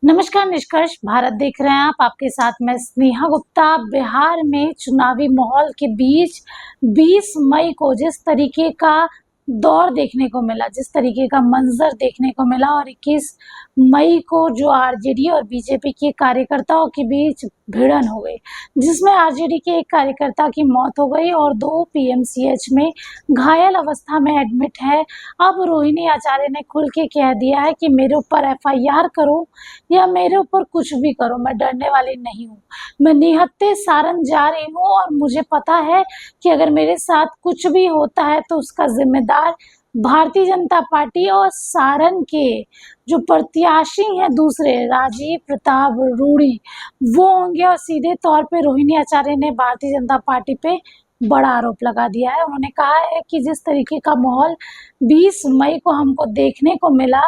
नमस्कार निष्कर्ष भारत देख रहे हैं आप। आपके साथ मैं स्नेहा गुप्ता। बिहार में चुनावी माहौल के बीच 20 मई को जिस तरीके का दौर देखने को मिला, जिस तरीके का मंजर देखने को मिला और 21 मई को जो आरजेडी और बीजेपी के कार्यकर्ताओं के बीच भिड़न हो गई, जिसमें आरजेडी के एक कार्यकर्ता की मौत हो गई और 2 पीएमसीएच में घायल अवस्था में एडमिट है। अब रोहिणी आचार्य ने खुल के कह दिया है कि मेरे ऊपर एफआईआर करो या मेरे ऊपर कुछ भी करो, मैं डरने वाली नहीं हूँ। मैं निहत्थे सारण जा रही हूँ और मुझे पता है कि अगर मेरे साथ कुछ भी होता है तो उसका जिम्मेदार भारतीय जनता पार्टी और सारण के जो प्रत्याशी हैं दूसरे राजीव प्रताप रूडी वो होंगे। और सीधे तौर पे रोहिणी आचार्य ने भारतीय जनता पार्टी पे बड़ा आरोप लगा दिया है। उन्होंने कहा है कि जिस तरीके का माहौल 20 मई को हमको देखने को मिला,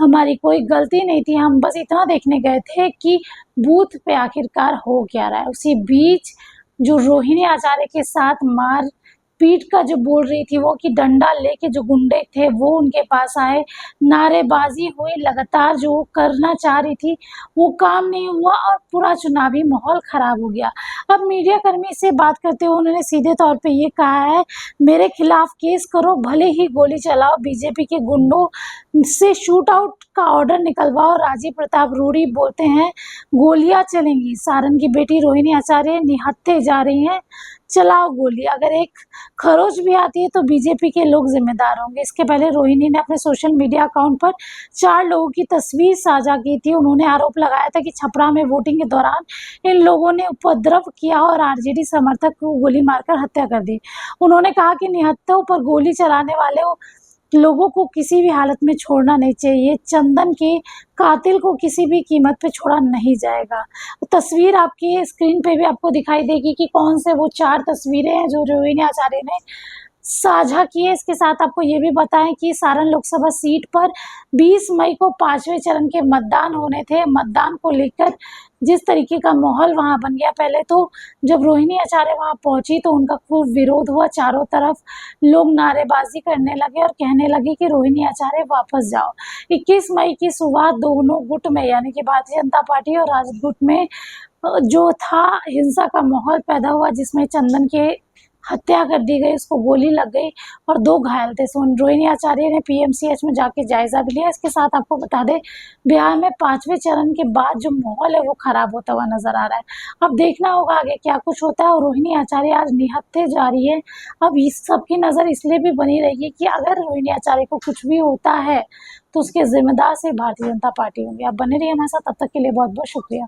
हमारी कोई गलती नहीं थी, हम बस इतना देखने गए थे कि बूथ पे आखिरकार हो क्या रहा है। उसी बीच जो रोहिणी आचार्य के साथ मार पीट का जो बोल रही थी वो कि डंडा लेके जो गुंडे थे वो उनके पास आए, नारेबाजी हुई, लगातार जो वो करना चाह रही थी वो काम नहीं हुआ और पूरा चुनावी माहौल खराब हो गया। अब मीडिया कर्मी से बात करते हुए उन्होंने सीधे तौर पे ये कहा है, मेरे खिलाफ केस करो, भले ही गोली चलाओ, बीजेपी के गुंडों से शूट आउट का ऑर्डर निकलवाओ। राजीव प्रताप रूडी बोलते हैं गोलियां चलेंगी, सारण की बेटी रोहिणी आचार्य निहत्थे जा रही हैं, चलाओ गोली, अगर एक खरोच भी आती है तो बीजेपी के लोग जिम्मेदार होंगे। इसके पहले रोहिणी ने अपने सोशल मीडिया अकाउंट पर 4 लोगों की तस्वीर साझा की थी। उन्होंने आरोप लगाया था कि छपरा में वोटिंग के दौरान इन लोगों ने उपद्रव किया और आरजेडी समर्थक को गोली मारकर हत्या कर दी। उन्होंने कहा कि निहत्थों पर गोली चलाने वाले लोगों को किसी भी हालत में छोड़ना नहीं चाहिए, चंदन के कातिल को किसी भी कीमत पे छोड़ा नहीं जाएगा। तस्वीर आपकी स्क्रीन पे भी आपको दिखाई देगी कि कौन से वो 4 तस्वीरें हैं जो रोहिणी आचार्य ने साझा की है। इसके साथ आपको ये भी बताएं कि सारण लोकसभा सीट पर 20 मई को 5वें चरण के मतदान होने थे। मतदान को लेकर जिस तरीके का माहौल वहां बन गया, पहले तो जब रोहिणी आचार्य वहां पहुंची तो उनका खूब विरोध हुआ, चारों तरफ लोग नारेबाजी करने लगे और कहने लगे कि रोहिणी आचार्य वापस जाओ। 21 मई की सुबह दोनों गुट में यानी कि भारतीय जनता पार्टी और राजद गुट में जो था हिंसा का माहौल पैदा हुआ, जिसमें चंदन के हत्या कर दी गई, उसको गोली लग गई और 2 घायल थे। रोहिणी आचार्य ने पीएमसीएच में जाके जायजा भी लिया। इसके साथ आपको बता दें बिहार में 5वें चरण के बाद जो माहौल है वो खराब होता हुआ नजर आ रहा है। अब देखना होगा आगे क्या कुछ होता है। और रोहिणी आचार्य आज निहत्थे जा रही है। अब इस सब की नजर इसलिए भी बनी रहेगी कि अगर रोहिणी आचार्य को कुछ भी होता है तो उसके जिम्मेदार से भारतीय जनता पार्टी होंगी। आप बने रहिए हमारे साथ, तब तक के लिए बहुत बहुत शुक्रिया।